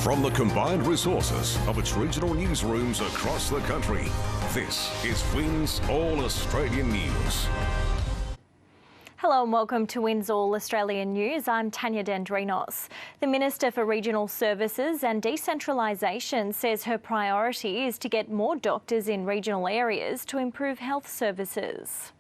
From the combined resources of its regional newsrooms across the country, this is WIN's All Australian News. Hello and welcome to WIN's All Australian News. I'm Tanya Dendrinos. The Minister for Regional Services and Decentralisation says her priority is to get more doctors in regional areas to improve health services.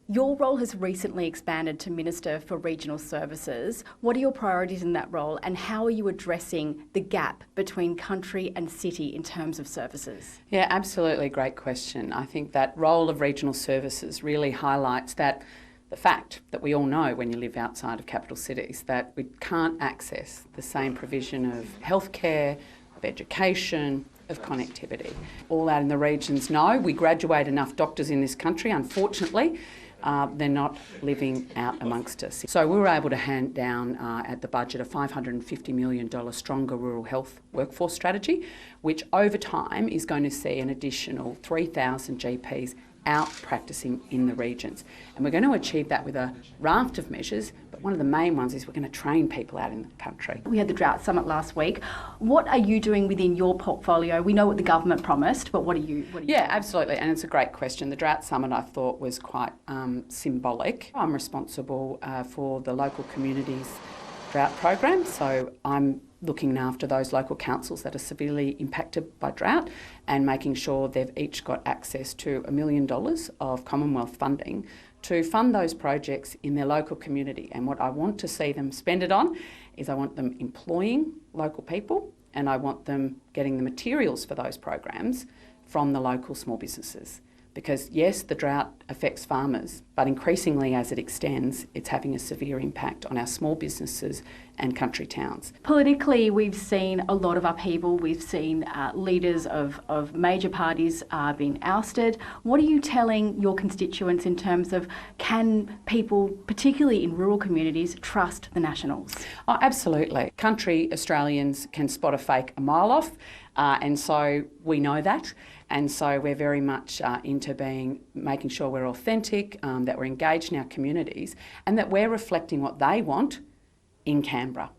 Your role has recently expanded to Minister for Regional Services. What are your priorities in that role and how are you addressing the gap between country and city in terms of services? Yeah, absolutely. Great question. I think that role of regional services really highlights that the fact that we all know when you live outside of capital cities that we can't access the same provision of healthcare, of education, of connectivity. All out in the regions know we graduate enough doctors in this country, unfortunately. They're not living out amongst us. So we were able to hand down at the budget a $550 million Stronger Rural Health Workforce Strategy, which over time is going to see an additional 3,000 GPs out practicing in the regions. And we're going to achieve that with a raft of measures, but one of the main ones is we're going to train people out in the country. We had the Drought Summit last week. What are you doing within your portfolio? We know what the government promised, but what are you doing? Absolutely, and it's a great question. The Drought Summit I thought was quite symbolic. I'm responsible for the local communities drought program, so I'm looking after those local councils that are severely impacted by drought and making sure they've each got access to $1 million of Commonwealth funding to fund those projects in their local community. And what I want to see them spend it on is I want them employing local people and I want them getting the materials for those programs from the local small businesses. Because yes, the drought affects farmers, but increasingly as it extends, it's having a severe impact on our small businesses and country towns. Politically, we've seen a lot of upheaval. We've seen leaders of major parties being ousted. What are you telling your constituents in terms of can people, particularly in rural communities, trust the Nationals? Oh, absolutely. Country Australians can spot a fake a mile off, and so we know that. And so we're very much into making sure we're authentic, that we're engaged in our communities and that we're reflecting what they want in Canberra.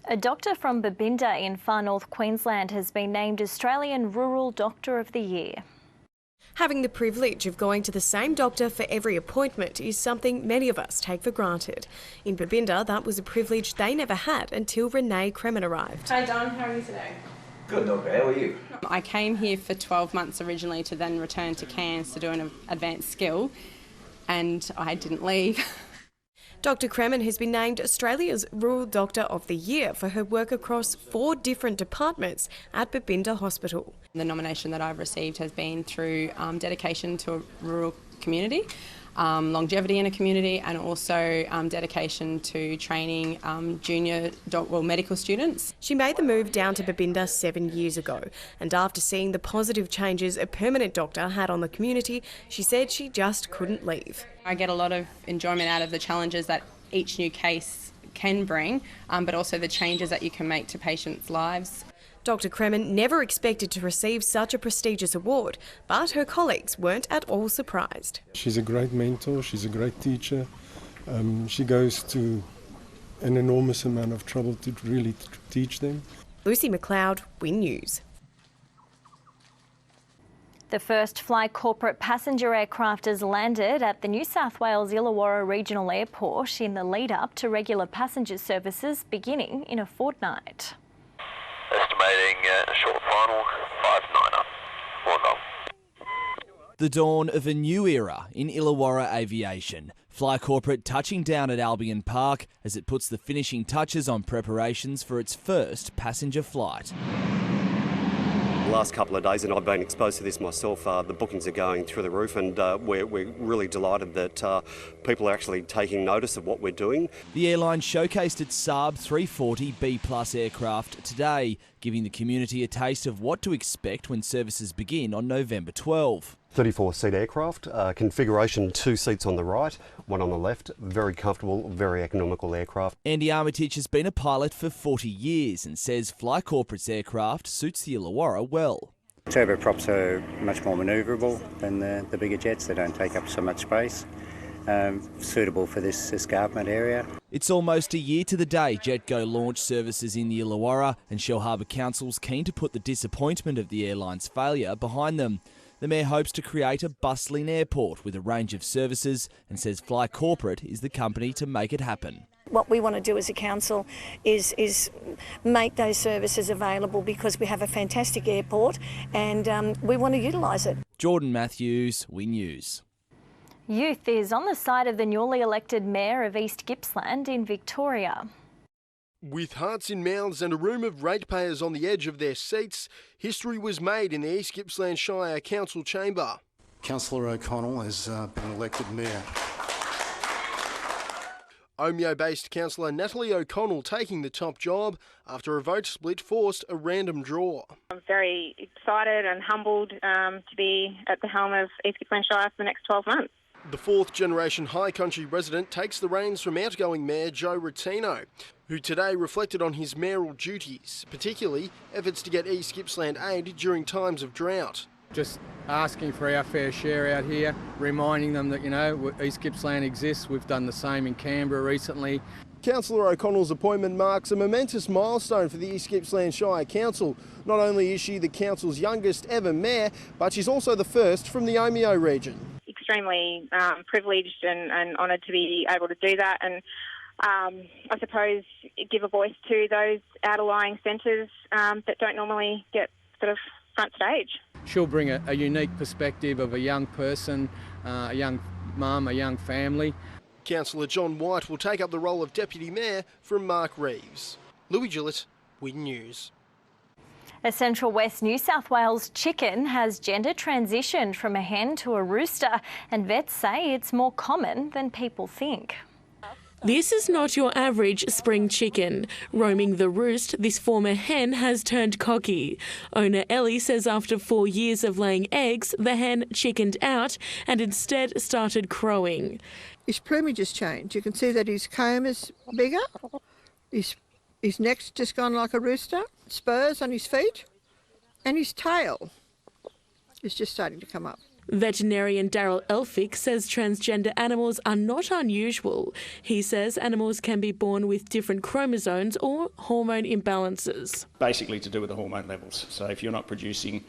A doctor from Babinda in far north Queensland has been named Australian Rural Doctor of the Year. Having the privilege of going to the same doctor for every appointment is something many of us take for granted. In Babinda, that was a privilege they never had until Renee Kremen arrived. Hi Don, how are you today? Good, Doctor. How are you? I came here for 12 months originally to then return to Cairns to do an advanced skill, and I didn't leave. Dr Kremen has been named Australia's Rural Doctor of the Year for her work across 4 different departments at Babinda Hospital. The nomination that I've received has been through dedication to a rural community, longevity in a community, and also dedication to training junior medical students. She made the move down to Babinda 7 years ago, and after seeing the positive changes a permanent doctor had on the community, she said she just couldn't leave. I get a lot of enjoyment out of the challenges that each new case can bring, but also the changes that you can make to patients' lives. Dr Kremen never expected to receive such a prestigious award, but her colleagues weren't at all surprised. She's a great mentor, she's a great teacher. She goes to an enormous amount of trouble to really teach them. Lucy McLeod, WIN News. The first Fly Corporate passenger aircraft has landed at the New South Wales Illawarra Regional Airport in the lead-up to regular passenger services beginning in a fortnight. Estimating short final, 5-9er, 4 knots. The dawn of a new era in Illawarra aviation. Fly Corporate touching down at Albion Park as it puts the finishing touches on preparations for its first passenger flight. The last couple of days, and I've been exposed to this myself, the bookings are going through the roof, and we're really delighted that people are actually taking notice of what we're doing. The airline showcased its Saab 340 B-Plus aircraft today, giving the community a taste of what to expect when services begin on November 12. 34-seat aircraft, configuration 2 seats on the right, 1 on the left, very comfortable, very economical aircraft. Andy Armitage has been a pilot for 40 years and says Fly Corporate's aircraft suits the Illawarra well. Turboprops are much more manoeuvrable than the bigger jets. They don't take up so much space. suitable for this escarpment area. It's almost a year to the day JetGo launched services in the Illawarra, and Shell Harbour Council's keen to put the disappointment of the airline's failure behind them. The Mayor hopes to create a bustling airport with a range of services and says Fly Corporate is the company to make it happen. What we want to do as a council is make those services available, because we have a fantastic airport and we want to utilise it. Jordan Matthews, We News. Youth is on the side of the newly elected Mayor of East Gippsland in Victoria. With hearts in mouths and a room of ratepayers on the edge of their seats, history was made in the East Gippsland Shire Council chamber. Councillor O'Connell has been elected Mayor. Omeo-based councillor Natalie O'Connell taking the top job after a vote split forced a random draw. I'm very excited and humbled to be at the helm of East Gippsland Shire for the next 12 months. The fourth-generation High Country resident takes the reins from outgoing Mayor Joe Rottino, who today reflected on his mayoral duties, particularly efforts to get East Gippsland aid during times of drought. Just asking for our fair share out here, reminding them that, you know, East Gippsland exists. We've done the same in Canberra recently. Councillor O'Connell's appointment marks a momentous milestone for the East Gippsland Shire Council. Not only is she the council's youngest ever mayor, but she's also the first from the Omeo region. Extremely privileged and honoured to be able to do that, and I suppose give a voice to those outlying centres that don't normally get sort of front stage. She'll bring a unique perspective of a young person, a young mum, a young family. Councillor John White will take up the role of Deputy Mayor from Mark Reeves. Louis Gillett, Win News. A Central West New South Wales chicken has gender transitioned from a hen to a rooster, and vets say it's more common than people think. This is not your average spring chicken. Roaming the roost, this former hen has turned cocky. Owner Ellie says after 4 years of laying eggs, the hen chickened out and instead started crowing. His plumage has changed. You can see that his comb is bigger, his neck's just gone like a rooster, spurs on his feet, and his tail is just starting to come up. Veterinarian Daryl Elphick says transgender animals are not unusual. He says animals can be born with different chromosomes or hormone imbalances. Basically to do with the hormone levels. So if you're not producing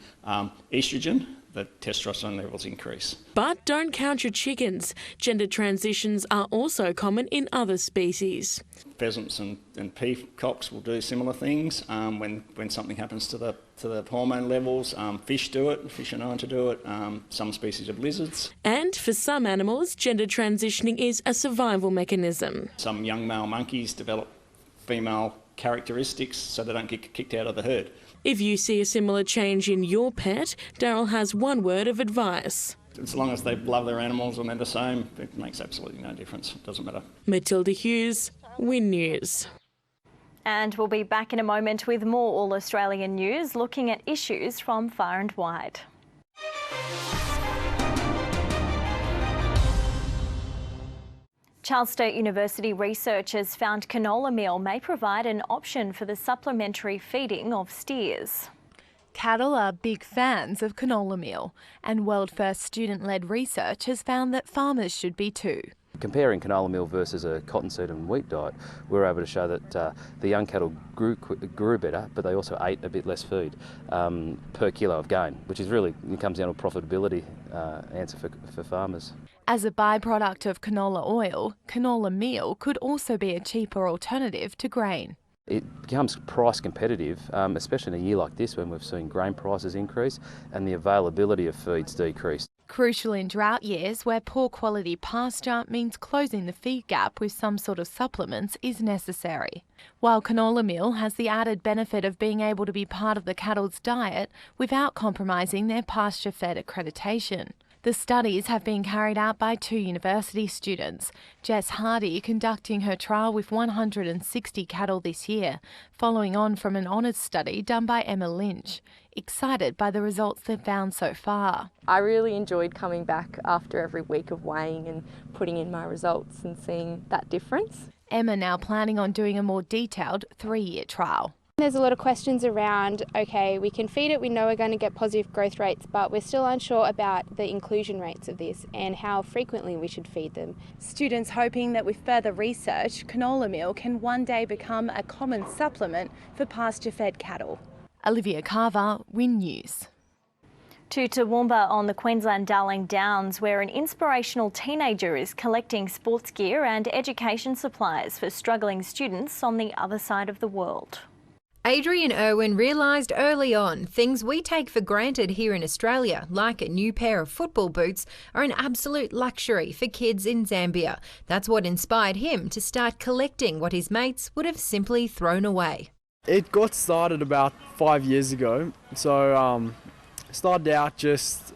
estrogen, the testosterone levels increase. But don't count your chickens. Gender transitions are also common in other species. Pheasants and peacocks will do similar things when something happens to the hormone levels. Fish do it, fish are known to do it, some species of lizards. And for some animals, gender transitioning is a survival mechanism. Some young male monkeys develop female characteristics so they don't get kicked out of the herd. If you see a similar change in your pet, Daryl has one word of advice. As long as they love their animals and they're the same, it makes absolutely no difference. It doesn't matter. Matilda Hughes, Win News. And we'll be back in a moment with more All Australian news, looking at issues from far and wide. Charles Sturt University researchers found canola meal may provide an option for the supplementary feeding of steers. Cattle are big fans of canola meal, and world-first student-led research has found that farmers should be too. Comparing canola meal versus a cottonseed and wheat diet, we were able to show that the young cattle grew better, but they also ate a bit less food per kilo of gain, which is really, it comes down to a profitability answer for farmers. As a byproduct of canola oil, canola meal could also be a cheaper alternative to grain. It becomes price competitive, especially in a year like this when we've seen grain prices increase and the availability of feeds decrease. Crucial in drought years where poor quality pasture means closing the feed gap with some sort of supplements is necessary. While canola meal has the added benefit of being able to be part of the cattle's diet without compromising their pasture-fed accreditation. The studies have been carried out by 2 university students, Jess Hardy conducting her trial with 160 cattle this year, following on from an honours study done by Emma Lynch. Excited by the results they've found so far. I really enjoyed coming back after every week of weighing and putting in my results and seeing that difference. Emma now planning on doing a more detailed 3-year trial. There's a lot of questions around, okay, we can feed it, we know we're going to get positive growth rates, but we're still unsure about the inclusion rates of this and how frequently we should feed them. Students hoping that with further research, canola meal can one day become a common supplement for pasture-fed cattle. Olivia Carver, Win News. To Toowoomba on the Queensland Darling Downs, where an inspirational teenager is collecting sports gear and education supplies for struggling students on the other side of the world. Adrian Irwin realised early on things we take for granted here in Australia, like a new pair of football boots, are an absolute luxury for kids in Zambia. That's what inspired him to start collecting what his mates would have simply thrown away. It got started about 5 years ago. So started out just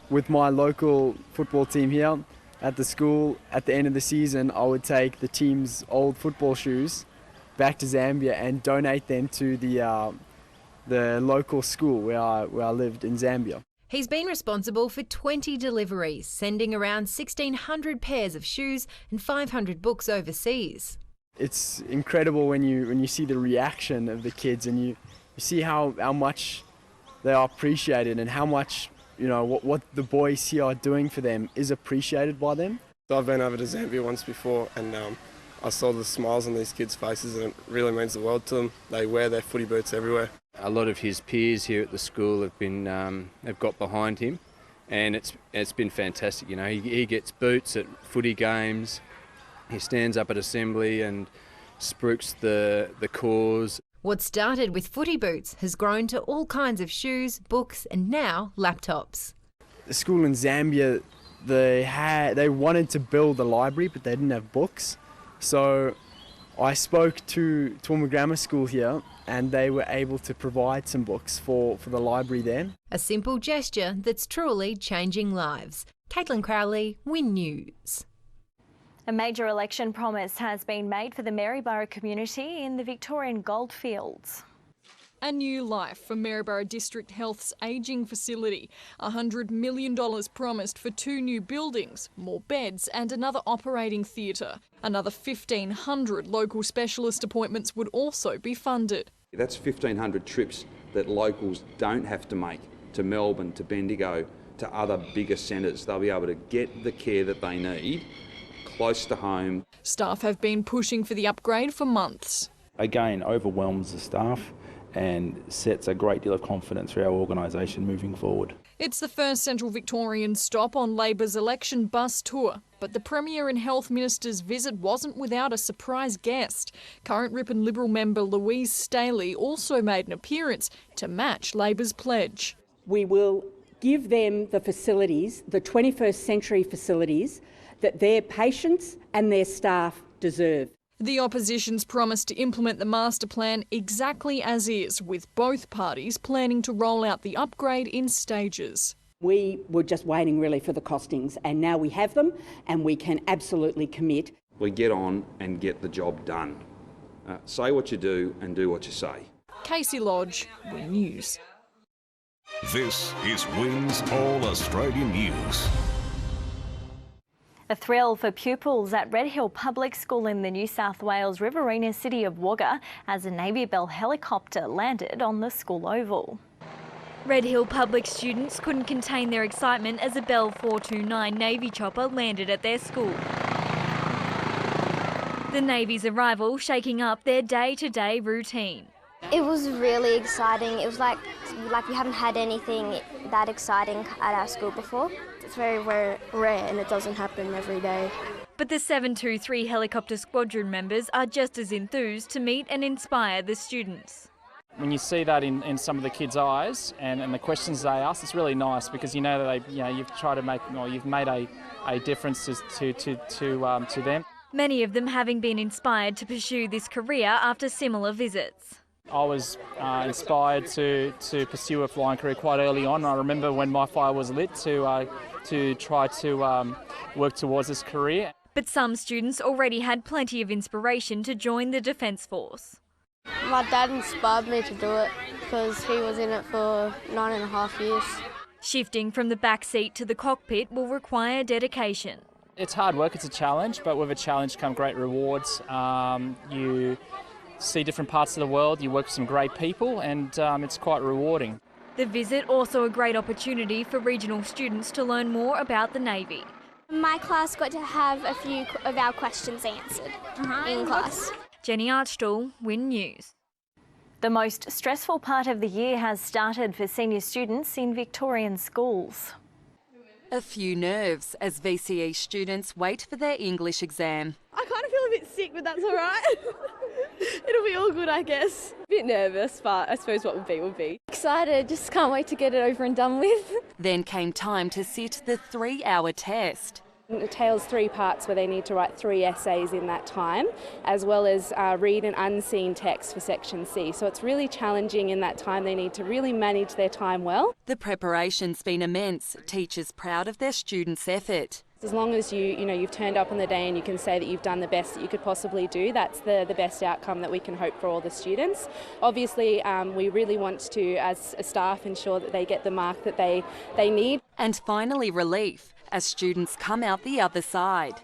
with my local football team here at the school. At the end of the season, I would take the team's old football shoes back to Zambia and donate them to the local school where I lived in Zambia. He's been responsible for 20 deliveries, sending around 1,600 pairs of shoes and 500 books overseas. It's incredible when you see the reaction of the kids and you see how much they are appreciated and how much, what the boys here are doing for them is appreciated by them. So I've been over to Zambia once before and I saw the smiles on these kids' faces and it really means the world to them. They wear their footy boots everywhere. A lot of his peers here at the school have got behind him, and it's been fantastic. He gets boots at footy games. He stands up at assembly and spruiks the cause. What started with footy boots has grown to all kinds of shoes, books and now laptops. The school in Zambia, they wanted to build a library but they didn't have books. So I spoke to Toowoomba Grammar School here and they were able to provide some books for the library there. A simple gesture that's truly changing lives. Caitlin Crowley, Win News. A major election promise has been made for the Maryborough community in the Victorian goldfields. A new life for Maryborough District Health's ageing facility. $100 million promised for 2 new buildings, more beds and another operating theatre. Another 1,500 local specialist appointments would also be funded. That's 1,500 trips that locals don't have to make to Melbourne, to Bendigo, to other bigger centres. They'll be able to get the care that they need close to home. Staff have been pushing for the upgrade for months. Again, overwhelms the staff and sets a great deal of confidence for our organisation moving forward. It's the first Central Victorian stop on Labor's election bus tour, but the Premier and Health Minister's visit wasn't without a surprise guest. Current Ripon Liberal member Louise Staley also made an appearance to match Labor's pledge. We will give them the facilities, the 21st century facilities, that their patients and their staff deserve. The opposition's promised to implement the master plan exactly as is, with both parties planning to roll out the upgrade in stages. We were just waiting really for the costings and now we have them and we can absolutely commit. We get on and get the job done. Say what you do and do what you say. Casey Lodge, Win News. This is Win's All Australian News. A thrill for pupils at Red Hill Public School in the New South Wales riverina city of Wagga as a Navy Bell helicopter landed on the school oval. Red Hill Public students couldn't contain their excitement as a Bell 429 Navy chopper landed at their school. The Navy's arrival shaking up their day-to-day routine. It was really exciting. It was like we haven't had anything that exciting at our school before. It's very rare and it doesn't happen every day. But the 723 helicopter squadron members are just as enthused to meet and inspire the students. When you see that in some of the kids' eyes and the questions they ask, it's really nice because you know that you've tried to make, or you've made a difference to them. Many of them having been inspired to pursue this career after similar visits. I was inspired to pursue a flying career quite early on. I remember when my fire was lit to try to work towards this career. But some students already had plenty of inspiration to join the Defence Force. My dad inspired me to do it because he was in it for 9.5 years. Shifting from the back seat to the cockpit will require dedication. It's hard work, it's a challenge, but with a challenge come great rewards. see different parts of the world, you work with some great people, and it's quite rewarding. The visit also a great opportunity for regional students to learn more about the Navy. My class got to have a few of our questions answered in class. Jenny Archstall, Win News. The most stressful part of the year has started for senior students in Victorian schools. A few nerves as VCE students wait for their English exam. I kind of feel a bit sick, but that's all right. It'll be all good, I guess. A bit nervous, but I suppose what would be would be. Excited, just can't wait to get it over and done with. Then came time to sit the 3-hour test. It entails 3 parts where they need to write 3 essays in that time, as well as read an unseen text for Section C. So it's really challenging in that time. They need to really manage their time well. The preparation's been immense. Teachers proud of their students' effort. As long as you've turned up on the day and you can say that you've done the best that you could possibly do, that's the best outcome that we can hope for all the students. Obviously, we really want to, as a staff, ensure that they get the mark that they need. And finally, relief as students come out the other side.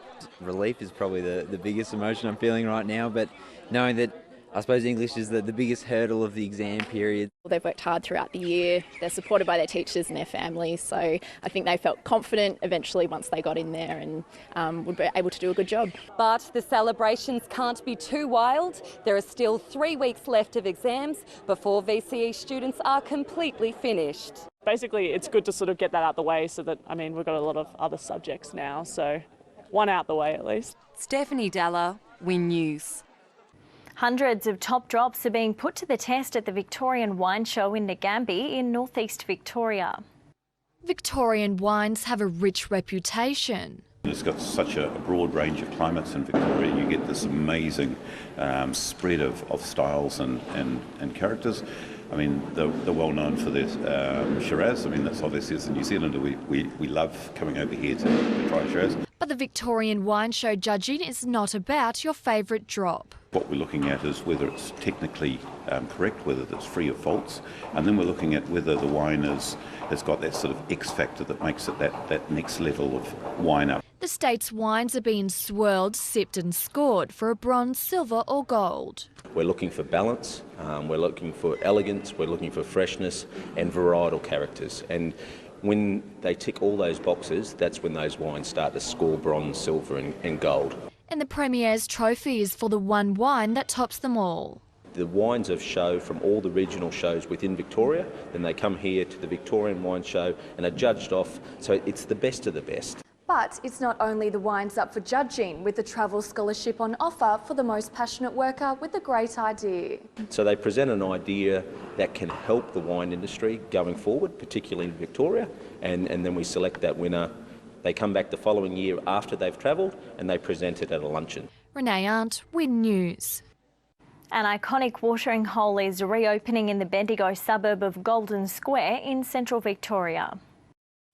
Relief is probably the biggest emotion I'm feeling right now, but knowing that I suppose English is the biggest hurdle of the exam period. They've worked hard throughout the year. They're supported by their teachers and their families, so I think they felt confident eventually once they got in there and would be able to do a good job. But the celebrations can't be too wild. There are still 3 weeks left of exams before VCE students are completely finished. Basically, it's good to sort of get that out the way so that, we've got a lot of other subjects now, so one out the way at least. Stephanie Dalla, Win News. Hundreds of top drops are being put to the test at the Victorian Wine Show in Nagambie in northeast Victoria. Victorian wines have a rich reputation. It's got such a broad range of climates in Victoria. You get this amazing spread of styles and characters. They're well known for their Shiraz. That's obviously as a New Zealander, we love coming over here to try Shiraz. But the Victorian Wine Show judging is not about your favourite drop. What we're looking at is whether it's technically correct, whether it's free of faults, and then we're looking at whether the wine has got that sort of X factor that makes it that next level of wine up. The state's wines are being swirled, sipped and scored for a bronze, silver or gold. We're looking for balance, we're looking for elegance, we're looking for freshness and varietal characters. And when they tick all those boxes, that's when those wines start to score bronze, silver and gold. And the Premier's trophy is for the one wine that tops them all. The wines of show from all the regional shows within Victoria, then they come here to the Victorian Wine Show and are judged off, so it's the best of the best. But it's not only the wines up for judging, with the travel scholarship on offer for the most passionate worker with a great idea. So they present an idea that can help the wine industry going forward, particularly in Victoria, and then we select that winner. They come back the following year after they've travelled and they present it at a luncheon. Renee Arndt, Win News. An iconic watering hole is reopening in the Bendigo suburb of Golden Square in central Victoria.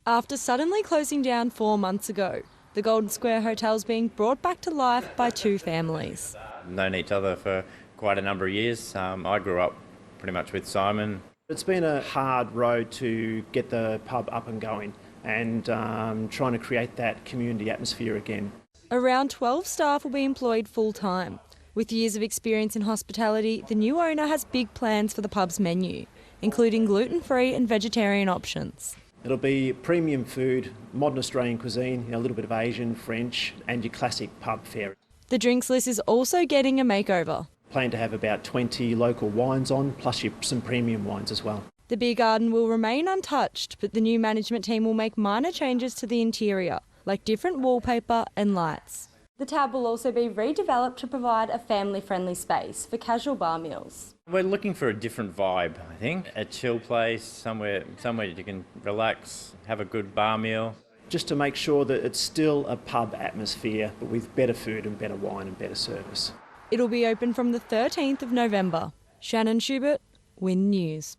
After suddenly closing down 4 months ago, the Golden Square Hotel is being brought back to life by 2 families. Known each other for quite a number of years. I grew up pretty much with Simon. It's been a hard road to get the pub up and going and trying to create that community atmosphere again. Around 12 staff will be employed full-time. With years of experience in hospitality, the new owner has big plans for the pub's menu, including gluten-free and vegetarian options. It'll be premium food, modern Australian cuisine, a little bit of Asian, French and your classic pub fare. The drinks list is also getting a makeover. Plan to have about 20 local wines on, plus some premium wines as well. The beer garden will remain untouched, but the new management team will make minor changes to the interior, like different wallpaper and lights. The tab will also be redeveloped to provide a family-friendly space for casual bar meals. We're looking for a different vibe, I think. A chill place, somewhere you can relax, have a good bar meal. Just to make sure that it's still a pub atmosphere, but with better food and better wine and better service. It'll be open from the 13th of November. Shannon Schubert, Win News.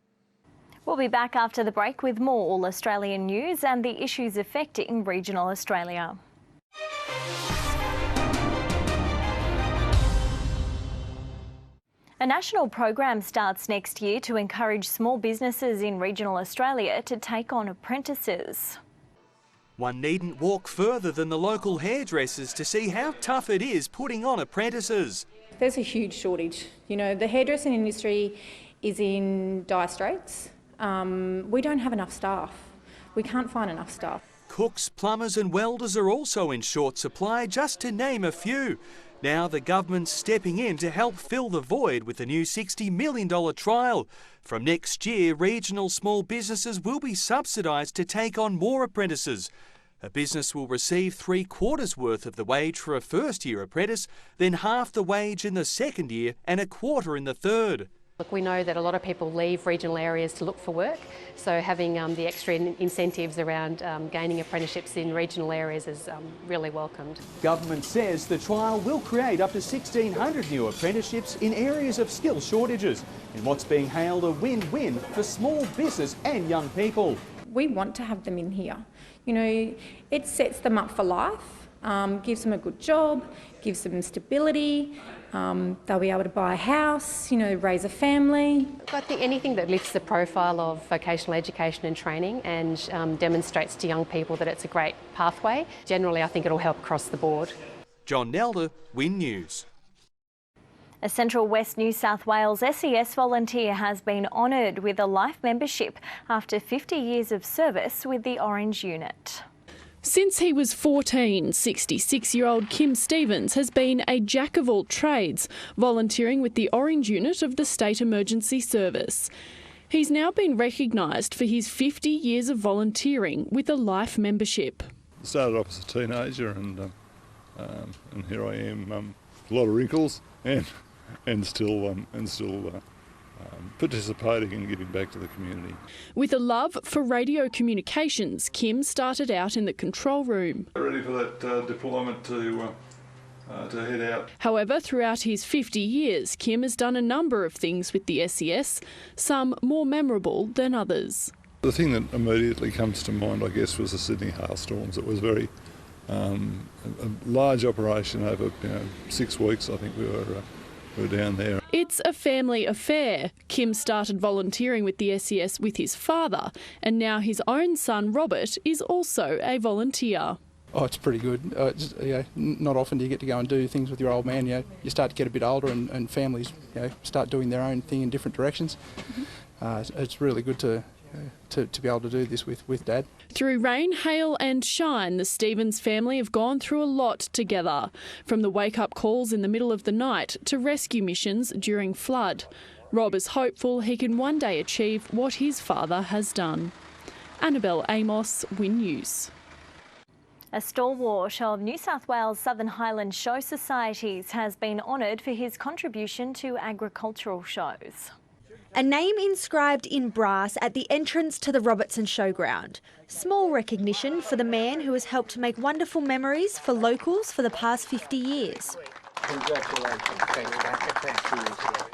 We'll be back after the break with more All-Australian news and the issues affecting regional Australia. A national program starts next year to encourage small businesses in regional Australia to take on apprentices. One needn't walk further than the local hairdressers to see how tough it is putting on apprentices. There's a huge shortage. You know, the hairdressing industry is in dire straits. We don't have enough staff. We can't find enough staff. Cooks, plumbers and welders are also in short supply, just to name a few. Now the government's stepping in to help fill the void with a new $60 million trial. From next year, regional small businesses will be subsidised to take on more apprentices. A business will receive 3/4 worth of the wage for a first-year apprentice, then half the wage in the second year and a quarter in the third. Look, we know that a lot of people leave regional areas to look for work, so having the extra incentives around gaining apprenticeships in regional areas is really welcomed. Government says the trial will create up to 1,600 new apprenticeships in areas of skill shortages, in what's being hailed a win-win for small business and young people. We want to have them in here. You know, it sets them up for life, gives them a good job, gives them stability. They'll be able to buy a house, you know, raise a family. I think anything that lifts the profile of vocational education and training and demonstrates to young people that it's a great pathway, generally I think it'll help across the board. John Nelder, Win News. A Central West New South Wales SES volunteer has been honoured with a life membership after 50 years of service with the Orange Unit. Since he was 14, 66-year-old Kim Stevens has been a jack of all trades, volunteering with the Orange Unit of the State Emergency Service. He's now been recognised for his 50 years of volunteering with a life membership. Started off as a teenager and here I am, a lot of wrinkles and still participating and giving back to the community. With a love for radio communications, Kim started out in the control room. Ready for that deployment to head out. However, throughout his 50 years, Kim has done a number of things with the SES, some more memorable than others. The thing that immediately comes to mind, I guess, was the Sydney hailstorms. It was very a large operation over 6 weeks. I think we were down there. It's a family affair. Kim started volunteering with the SES with his father, and now his own son Robert is also a volunteer. Oh, it's pretty good. Not often do you get to go and do things with your old man. You start to get a bit older, and families start doing their own thing in different directions. It's really good to be able to do this with Dad. Through rain, hail and shine, the Stevens family have gone through a lot together, from the wake-up calls in the middle of the night to rescue missions during flood. Rob is hopeful he can one day achieve what his father has done. Annabelle Amos, Win News. A stalwart of New South Wales Southern Highland Show Societies has been honoured for his contribution to agricultural shows. A name inscribed in brass at the entrance to the Robertson Showground. Small recognition for the man who has helped to make wonderful memories for locals for the past 50 years.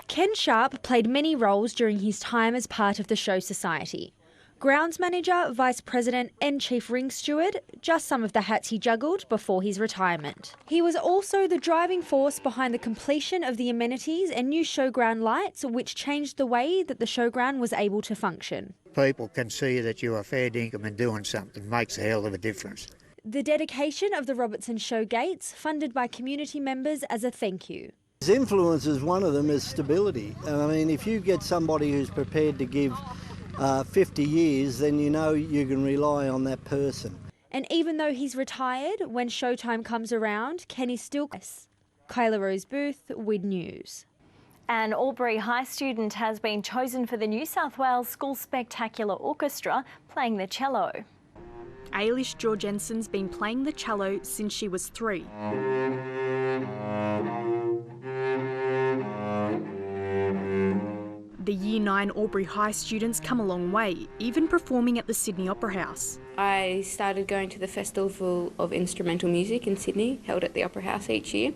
Ken Sharp played many roles during his time as part of the Show Society. Grounds manager, vice president and chief ring steward, just some of the hats he juggled before his retirement. He was also the driving force behind the completion of the amenities and new showground lights, which changed the way that the showground was able to function. People can see that you're a fair dinkum and doing something makes a hell of a difference. The dedication of the Robertson Show gates, funded by community members as a thank you. His influences, one of them is stability. I mean, if you get somebody who's prepared to give 50 years, then you know you can rely on that person. And even though he's retired, when showtime comes around, Kenny still... Kyla Rose Booth, Win News. An Albury High student has been chosen for the New South Wales School Spectacular Orchestra, playing the cello. Ailish Jorgensen's been playing the cello since she was 3. The Year 9 Albury High students come a long way, even performing at the Sydney Opera House. I started going to the Festival of Instrumental Music in Sydney, held at the Opera House each year,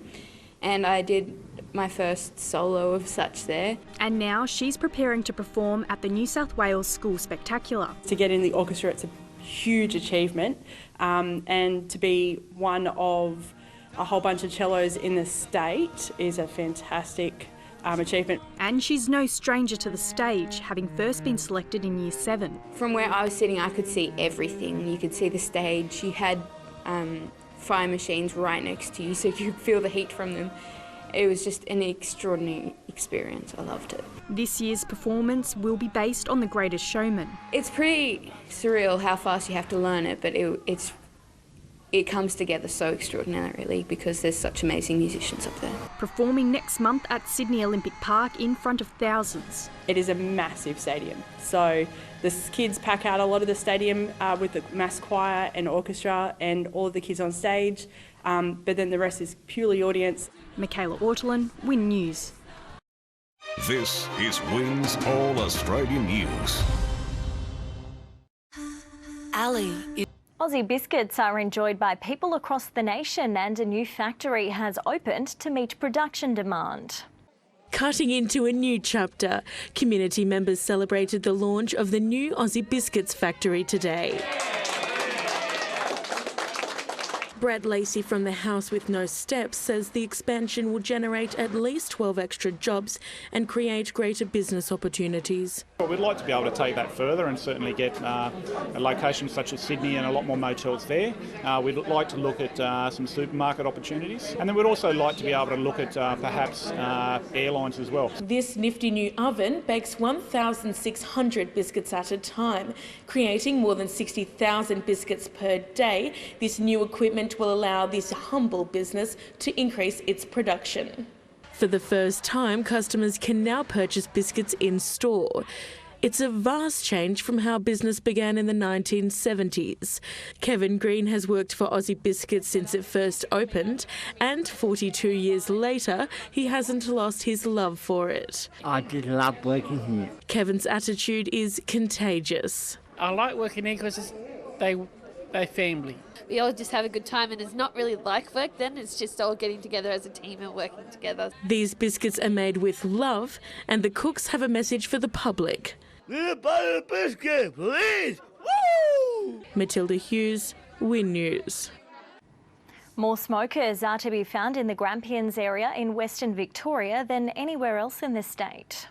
and I did my first solo of such there. And now she's preparing to perform at the New South Wales School Spectacular. To get in the orchestra, it's a huge achievement, and to be one of a whole bunch of cellos in the state is a fantastic achievement. And she's no stranger to the stage, having first been selected in Year 7. From where I was sitting, I could see everything. You could see the stage. You had fire machines right next to you, so you could feel the heat from them. It was just an extraordinary experience. I loved it. This year's performance will be based on The Greatest Showman. It's pretty surreal how fast you have to learn it, but it comes together so extraordinarily because there's such amazing musicians up there. Performing next month at Sydney Olympic Park in front of thousands. It is a massive stadium, so the kids pack out a lot of the stadium with the mass choir and orchestra and all of the kids on stage, but then the rest is purely audience. Michaela Ortolin, Win News. This is WIN's All Australian News. Aussie biscuits are enjoyed by people across the nation, and a new factory has opened to meet production demand. Cutting into a new chapter, community members celebrated the launch of the new Aussie Biscuits factory today. Brad Lacey from the House with No Steps says the expansion will generate at least 12 extra jobs and create greater business opportunities. Well, we'd like to be able to take that further and certainly get a location such as Sydney and a lot more motels there. We'd like to look at some supermarket opportunities, and then we'd also like to be able to look at perhaps airlines as well. This nifty new oven bakes 1,600 biscuits at a time, creating more than 60,000 biscuits per day. This new equipment will allow this humble business to increase its production. For the first time, customers can now purchase biscuits in store. It's a vast change from how business began in the 1970s. Kevin Green has worked for Aussie Biscuits since it first opened, and 42 years later, he hasn't lost his love for it. I just love working here. Kevin's attitude is contagious. I like working here because they're family. We all just have a good time, and it's not really like work then, it's just all getting together as a team and working together. These biscuits are made with love, and the cooks have a message for the public. Little butter biscuit, please! Woo! Matilda Hughes, Win News. More smokers are to be found in the Grampians area in Western Victoria than anywhere else in the state.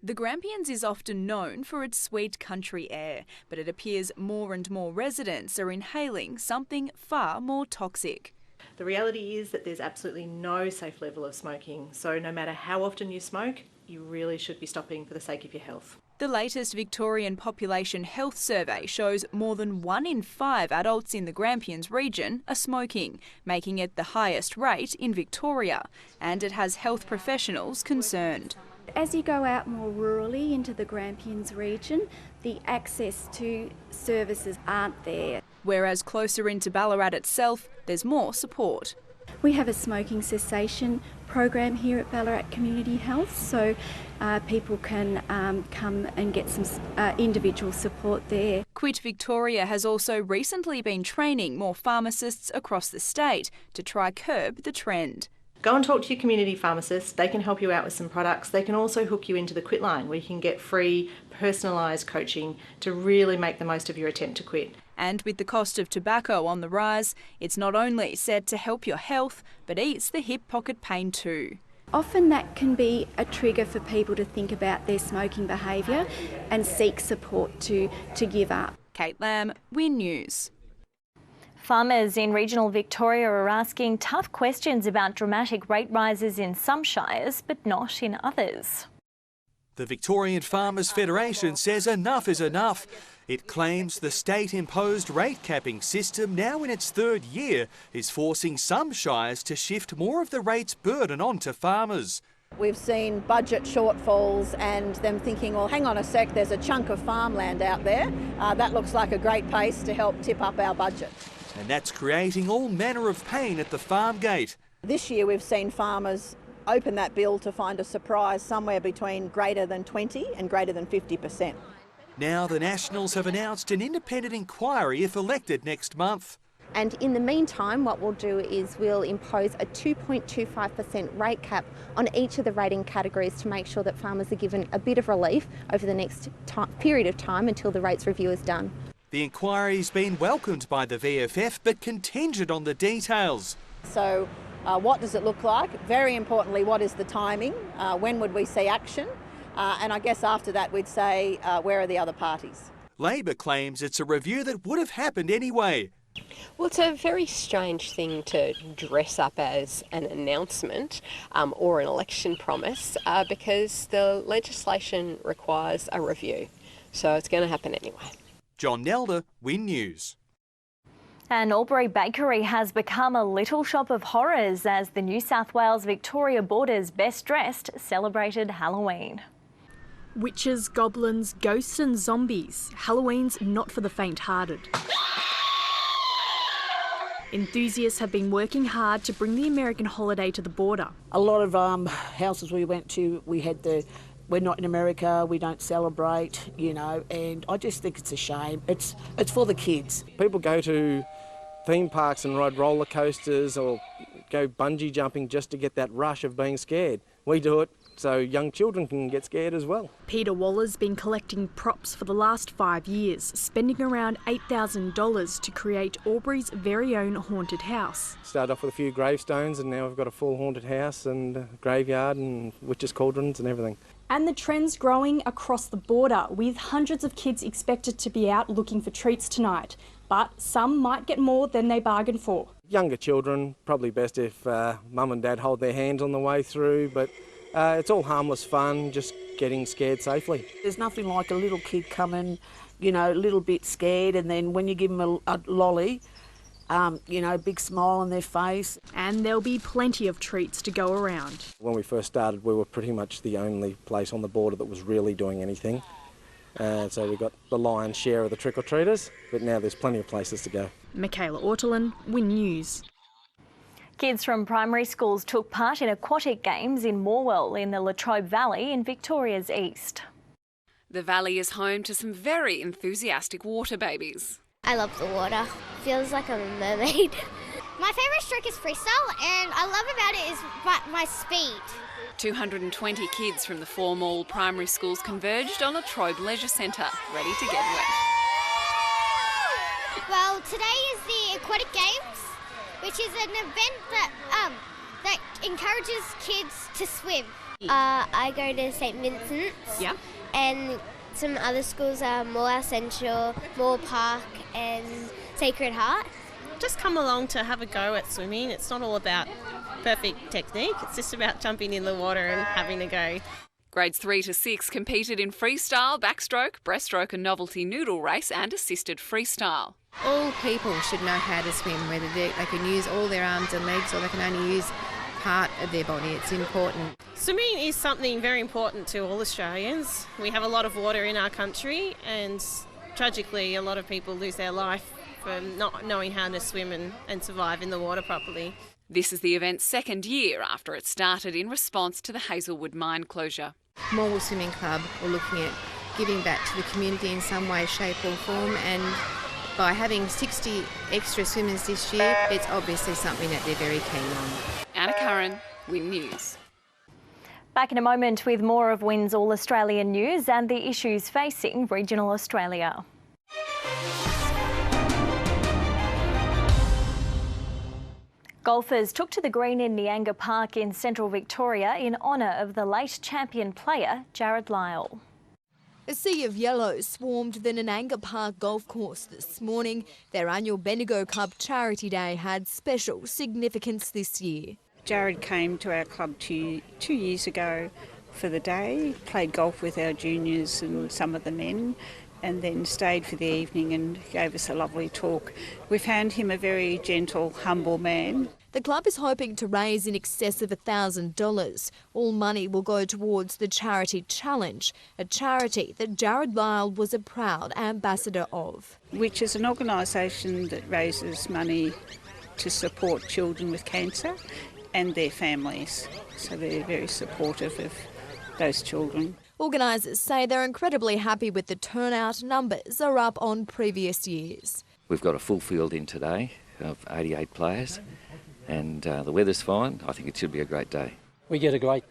The Grampians is often known for its sweet country air, but it appears more and more residents are inhaling something far more toxic. The reality is that there's absolutely no safe level of smoking, so no matter how often you smoke, you really should be stopping for the sake of your health. The latest Victorian Population Health Survey shows more than 1 in 5 adults in the Grampians region are smoking, making it the highest rate in Victoria, and it has health professionals concerned. As you go out more rurally into the Grampians region, the access to services aren't there. Whereas closer into Ballarat itself, there's more support. We have a smoking cessation program here at Ballarat Community Health, so people can come and get some individual support there. Quit Victoria has also recently been training more pharmacists across the state to try curb the trend. Go and talk to your community pharmacist. They can help you out with some products. They can also hook you into the Quit line, where you can get free personalised coaching to really make the most of your attempt to quit. And with the cost of tobacco on the rise, it's not only said to help your health, but ease the hip pocket pain too. Often that can be a trigger for people to think about their smoking behaviour and seek support to give up. Kate Lamb, Win News. Farmers in regional Victoria are asking tough questions about dramatic rate rises in some shires, but not in others. The Victorian Farmers Federation says enough is enough. It claims the state-imposed rate capping system, now in its 3rd year, is forcing some shires to shift more of the rate's burden onto farmers. We've seen budget shortfalls and them thinking, well, hang on a sec, there's a chunk of farmland out there. That looks like a great pace to help tip up our budget. And that's creating all manner of pain at the farm gate. This year we've seen farmers open that bill to find a surprise somewhere between greater than 20 and greater than 50%. Now the Nationals have announced an independent inquiry if elected next month. And in the meantime, what we'll do is we'll impose a 2.25% rate cap on each of the rating categories to make sure that farmers are given a bit of relief over the next period of time until the rates review is done. The inquiry's been welcomed by the VFF, but contingent on the details. So what does it look like? Very importantly, what is the timing? When would we see action? And I guess after that we'd say, where are the other parties? Labor claims it's a review that would have happened anyway. Well, it's a very strange thing to dress up as an announcement or an election promise because the legislation requires a review. So it's going to happen anyway. John Nelder, Win News. An Albury bakery has become a little shop of horrors as the New South Wales-Victoria border's Best Dressed celebrated Halloween. Witches, goblins, ghosts and zombies. Halloween's not for the faint-hearted. Enthusiasts have been working hard to bring the American holiday to the border. A lot of houses we went to, we had we're not in America, we don't celebrate, you know, and I just think it's a shame. It's for the kids. People go to theme parks and ride roller coasters or go bungee jumping just to get that rush of being scared. We do it so young children can get scared as well. Peter Waller's been collecting props for the last 5 years, spending around $8,000 to create Albury's very own haunted house. Started off with a few gravestones and now we've got a full haunted house and a graveyard and witches' cauldrons and everything. And the trend's growing across the border, with hundreds of kids expected to be out looking for treats tonight. But some might get more than they bargained for. Younger children, probably best if mum and dad hold their hands on the way through, but it's all harmless fun, just getting scared safely. There's nothing like a little kid coming, you know, a little bit scared, and then when you give them a lolly, you know, big smile on their face. And there'll be plenty of treats to go around. When we first started, we were pretty much the only place on the border that was really doing anything. So we got the lion's share of the trick-or-treaters, but now there's plenty of places to go. Michaela Ortolin, Win News. Kids from primary schools took part in aquatic games in Morwell in the Latrobe Valley in Victoria's east. The valley is home to some very enthusiastic water babies. I love the water. Feels like I'm a mermaid. My favourite stroke is freestyle, and I love about it is my speed. 220 kids from the 4 Mall primary schools converged on Latrobe Leisure Centre, ready to get wet. Well, today is the Aquatic Games, which is an event that encourages kids to swim. I go to St Vincent's. Yeah. And some other schools are Moore Central, Moore Park and Sacred Heart. Just come along to have a go at swimming. It's not all about perfect technique, it's just about jumping in the water and having a go. Grades 3 to 6 competed in freestyle, backstroke, breaststroke and novelty noodle race and assisted freestyle. All people should know how to swim, whether they can use all their arms and legs or they can only use part of their body. It's important. Swimming is something very important to all Australians. We have a lot of water in our country and tragically a lot of people lose their life for not knowing how to swim and survive in the water properly. This is the event's second year after it started in response to the Hazelwood mine closure. Morwell Swimming Club are looking at giving back to the community in some way, shape or form, and by having 60 extra swimmers this year, it's obviously something that they're very keen on. Anna Curran, Win News. Back in a moment with more of Win's All Australian News and the issues facing regional Australia. Golfers took to the green in Nianga Park in central Victoria in honour of the late champion player Jared Lyle. A sea of yellow swarmed the Nianga Park golf course this morning. Their annual Bendigo Cup Charity Day had special significance this year. Jared came to our club two years ago for the day, played golf with our juniors and some of the men, and then stayed for the evening and gave us a lovely talk. We found him a very gentle, humble man. The club is hoping to raise in excess of $1,000. All money will go towards the Charity Challenge, a charity that Jared Lyle was a proud ambassador of. Which is an organisation that raises money to support children with cancer and their families. So they're very supportive of those children. Organisers say they're incredibly happy with the turnout. Numbers are up on previous years. We've got a full field in today of 88 players and the weather's fine. I think it should be a great day. We get a great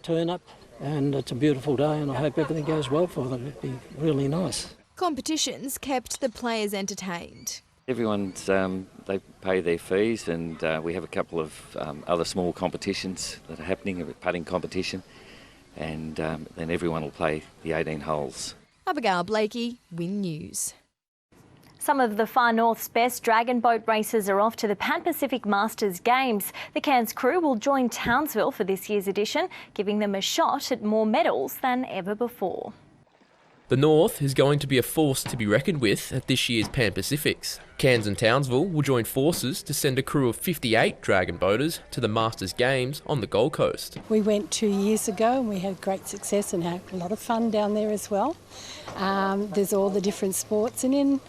turn up and it's a beautiful day and I hope everything goes well for them. It'd be really nice. Competitions kept the players entertained. Everyone's, they pay their fees and we have a couple of other small competitions that are happening, a putting competition. And then everyone will play the 18 holes. Abigail Blakey, Win News. Some of the Far North's best dragon boat racers are off to the Pan Pacific Masters Games. The Cairns crew will join Townsville for this year's edition, giving them a shot at more medals than ever before. The North is going to be a force to be reckoned with at this year's Pan Pacifics. Cairns and Townsville will join forces to send a crew of 58 dragon boaters to the Masters Games on the Gold Coast. We went 2 years ago and we had great success and had a lot of fun down there as well. There's all the different sports, and in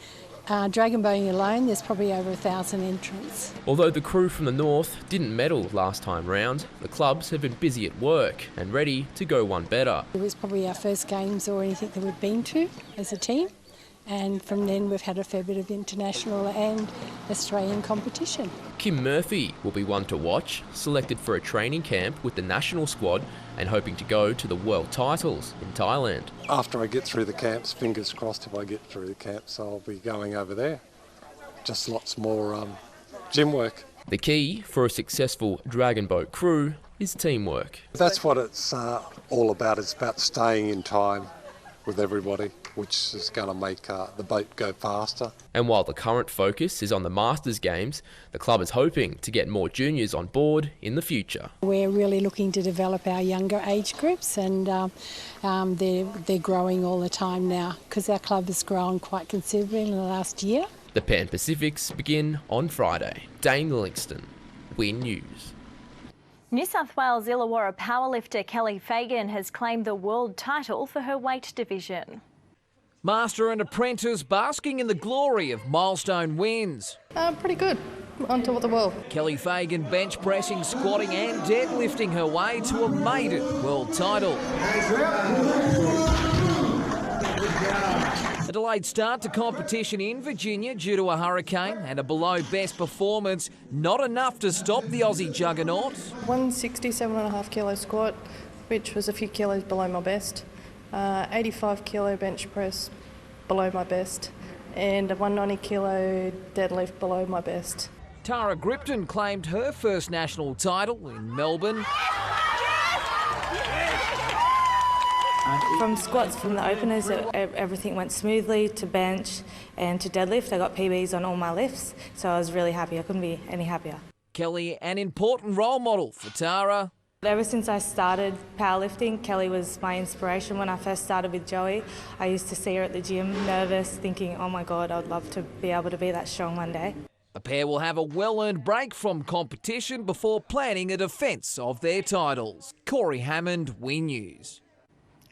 dragon boating alone there's probably over 1,000 entrants. Although the crew from the North didn't medal last time round, the clubs have been busy at work and ready to go one better. It was probably our first games or anything that we've been to as a team, and from then we've had a fair bit of international and Australian competition. Kim Murphy will be one to watch, selected for a training camp with the national squad and hoping to go to the world titles in Thailand. After I get through the camps, fingers crossed if I get through the camps, I'll be going over there. Just lots more gym work. The key for a successful dragon boat crew is teamwork. That's what it's all about. It's about staying in time with everybody, which is going to make the boat go faster. And while the current focus is on the Masters Games, the club is hoping to get more juniors on board in the future. We're really looking to develop our younger age groups, and they're growing all the time now because our club has grown quite considerably in the last year. The Pan Pacifics begin on Friday. Dane Livingston, WIN News. New South Wales Illawarra powerlifter Kelly Fagan has claimed the world title for her weight division. Master and apprentice basking in the glory of milestone wins. Pretty good. On top of the world. Kelly Fagan bench pressing, squatting and deadlifting her way to a maiden world title. A delayed start to competition in Virginia due to a hurricane and a below best performance, not enough to stop the Aussie juggernaut. 167.5 kilo squat, which was a few kilos below my best. 85 kilo bench press below my best, and a 190 kilo deadlift below my best. Tara Gripton claimed her first national title in Melbourne. From squats, from the openers, everything went smoothly to bench and to deadlift. I got PBs on all my lifts, so I was really happy. I couldn't be any happier. Kelly, an important role model for Tara. Ever since I started powerlifting, Kelly was my inspiration. When I first started with Joey, I used to see her at the gym, nervous, thinking, oh my God, I'd love to be able to be that strong one day. The pair will have a well-earned break from competition before planning a defence of their titles. Corey Hammond, WIN News.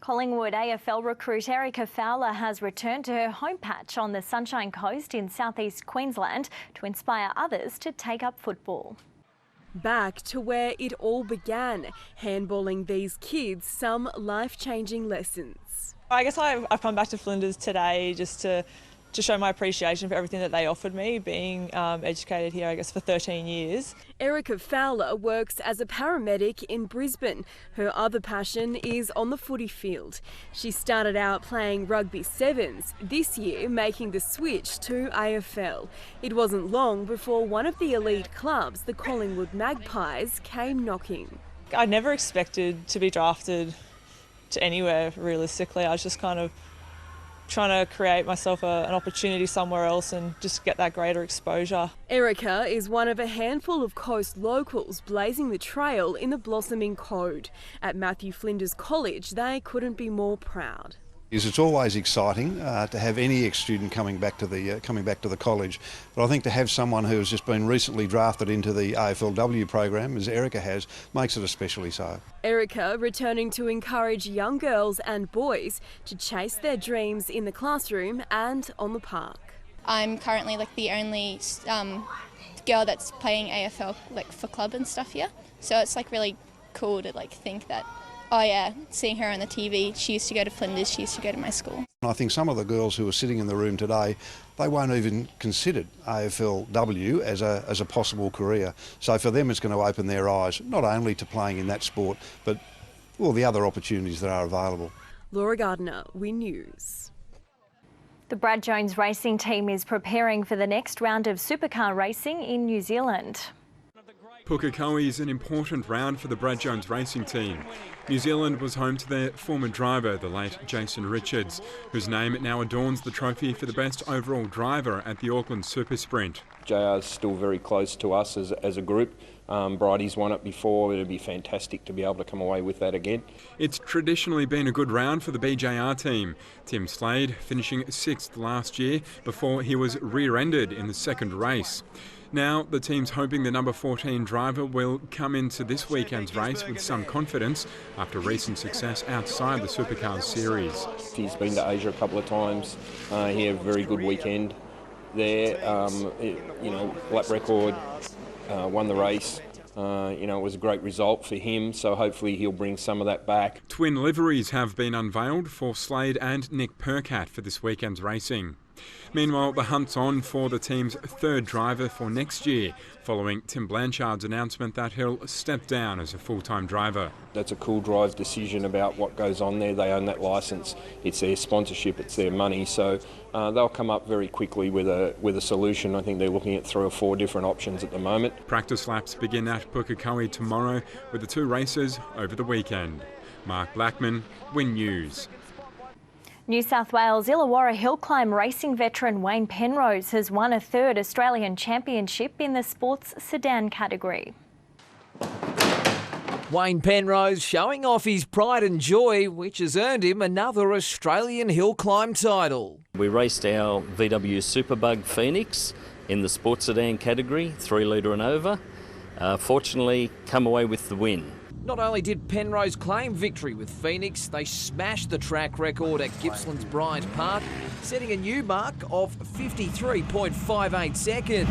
Collingwood AFL recruit Erica Fowler has returned to her home patch on the Sunshine Coast in southeast Queensland to inspire others to take up football. Back to where it all began, handballing these kids some life-changing lessons. I guess I've come back to Flinders today just to show my appreciation for everything that they offered me, being educated here, I guess, for 13 years. Erica Fowler works as a paramedic in Brisbane. Her other passion is on the footy field. She started out playing rugby sevens, this year making the switch to AFL. It wasn't long before one of the elite clubs, the Collingwood Magpies, came knocking. I never expected to be drafted to anywhere, realistically. I was just kind of trying to create myself an opportunity somewhere else and just get that greater exposure. Erica is one of a handful of coast locals blazing the trail in the blossoming code. At Matthew Flinders College, they couldn't be more proud. It's always exciting to have any ex-student coming back to the college, but I think to have someone who has just been recently drafted into the AFLW program, as Erica has, makes it especially so. Erica returning to encourage young girls and boys to chase their dreams in the classroom and on the park. I'm currently the only girl that's playing AFL for club and stuff here, so it's really cool to think that. Oh yeah, seeing her on the TV, she used to go to Flinders, she used to go to my school. I think some of the girls who are sitting in the room today, they won't even consider AFLW as a possible career. So for them it's going to open their eyes, not only to playing in that sport, but all the other opportunities that are available. Laura Gardner, WIN News. The Brad Jones racing team is preparing for the next round of Supercar racing in New Zealand. Pukekohe is an important round for the Brad Jones racing team. New Zealand was home to their former driver, the late Jason Richards, whose name now adorns the trophy for the best overall driver at the Auckland Super Sprint. JR is still very close to us as a group. Bridie's won it before. It'd be fantastic to be able to come away with that again. It's traditionally been a good round for the BJR team. Tim Slade finishing 6th last year before he was rear-ended in the second race. Now, the team's hoping the number 14 driver will come into this weekend's race with some confidence after recent success outside the Supercar series. He's been to Asia a couple of times. He had a very good weekend there. Lap record, won the race. It was a great result for him, so hopefully he'll bring some of that back. Twin liveries have been unveiled for Slade and Nick Percat for this weekend's racing. Meanwhile, the hunt's on for the team's third driver for next year, following Tim Blanchard's announcement that he'll step down as a full-time driver. That's a cool drive decision about what goes on there. They own that licence. It's their sponsorship, it's their money, so they'll come up very quickly with a solution. I think they're looking at 3 or 4 different options at the moment. Practice laps begin at Pukekohe tomorrow with the 2 races over the weekend. Mark Blackman, Win News. New South Wales Illawarra hill climb racing veteran Wayne Penrose has won a 3rd Australian championship in the sports sedan category. Wayne Penrose showing off his pride and joy, which has earned him another Australian hill climb title. We raced our VW Superbug Phoenix in the sports sedan category, 3 litre and over. Fortunately, come away with the win. Not only did Penrose claim victory with Phoenix, they smashed the track record at Gippsland's Bryant Park, setting a new mark of 53.58 seconds.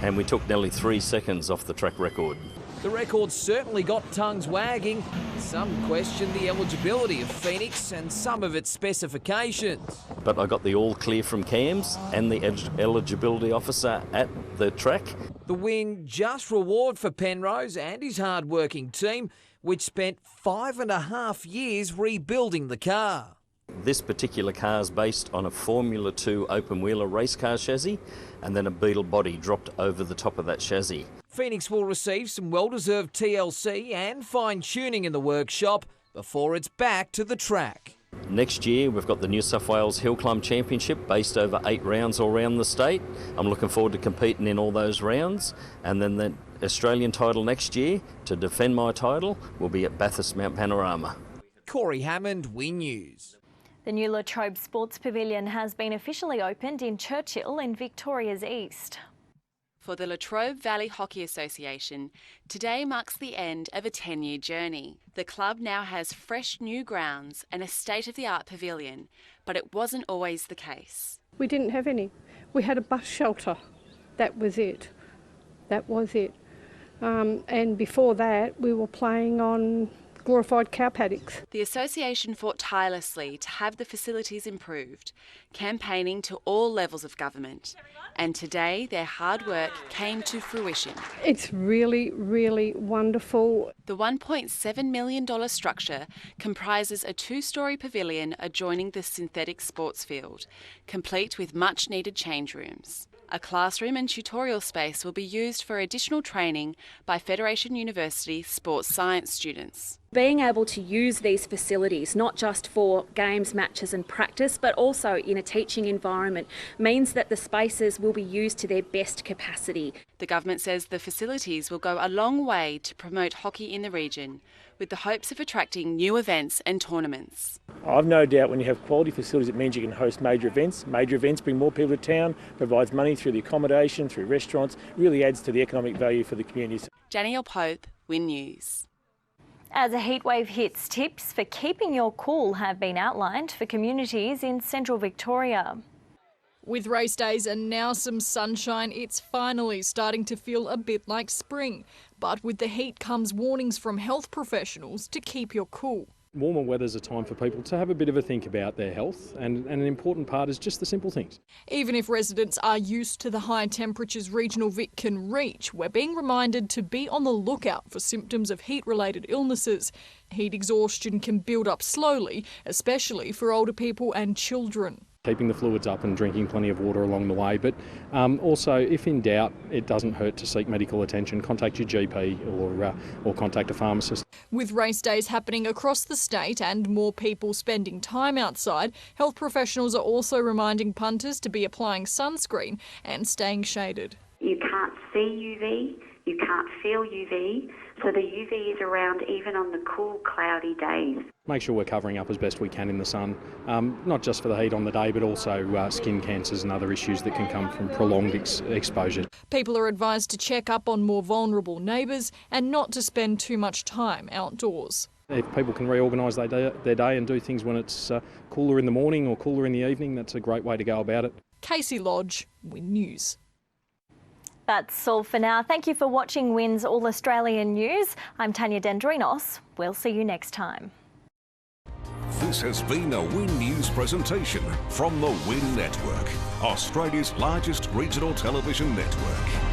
And we took nearly 3 seconds off the track record. The record certainly got tongues wagging. Some questioned the eligibility of Phoenix and some of its specifications. But I got the all clear from CAMS and the eligibility officer at the track. The win just reward for Penrose and his hard-working team, which spent 5.5 years rebuilding the car. This particular car is based on a Formula 2 open-wheeler race car chassis and then a Beetle body dropped over the top of that chassis. Phoenix will receive some well-deserved TLC and fine-tuning in the workshop before it's back to the track. Next year, we've got the New South Wales Hill Climb Championship based over 8 rounds all around the state. I'm looking forward to competing in all those rounds. And then the Australian title next year, to defend my title, will be at Bathurst Mount Panorama. Corey Hammond, Win News. The new Latrobe Sports Pavilion has been officially opened in Churchill in Victoria's east. For the Latrobe Valley Hockey Association, today marks the end of a 10-year journey. The club now has fresh new grounds and a state-of-the-art pavilion, but it wasn't always the case. We didn't have any. We had a bus shelter. That was it. And before that, we were playing on glorified cow paddocks. The association fought tirelessly to have the facilities improved, campaigning to all levels of government. And today their hard work came to fruition. It's really, really wonderful. The $1.7 million structure comprises a 2-storey pavilion adjoining the synthetic sports field, complete with much needed change rooms. A classroom and tutorial space will be used for additional training by Federation University sports science students. Being able to use these facilities, not just for games, matches and practice, but also in a teaching environment, means that the spaces will be used to their best capacity. The government says the facilities will go a long way to promote hockey in the region, with the hopes of attracting new events and tournaments. I've no doubt when you have quality facilities, it means you can host major events. Major events bring more people to town, provides money through the accommodation, through restaurants, really adds to the economic value for the communities. Danielle Pope, Win News. As a heatwave hits, tips for keeping your cool have been outlined for communities in central Victoria. With race days and now some sunshine, it's finally starting to feel a bit like spring. But with the heat comes warnings from health professionals to keep your cool. Warmer weather's a time for people to have a bit of a think about their health, and an important part is just the simple things. Even if residents are used to the high temperatures regional Vic can reach, we're being reminded to be on the lookout for symptoms of heat-related illnesses. Heat exhaustion can build up slowly, especially for older people and children. Keeping the fluids up and drinking plenty of water along the way, but also, if in doubt, it doesn't hurt to seek medical attention. Contact your GP or contact a pharmacist. With race days happening across the state and more people spending time outside, health professionals are also reminding punters to be applying sunscreen and staying shaded. You can't see UV, you can't feel UV, so the UV is around even on the cool, cloudy days. Make sure we're covering up as best we can in the sun, not just for the heat on the day, but also skin cancers and other issues that can come from prolonged exposure. People are advised to check up on more vulnerable neighbours and not to spend too much time outdoors. If people can reorganise their day and do things when it's cooler in the morning or cooler in the evening, that's a great way to go about it. Casey Lodge, Win News. That's all for now. Thank you for watching WIN's All Australian News. I'm Tanya Dendrinos. We'll see you next time. This has been a WIN News presentation from the WIN Network, Australia's largest regional television network.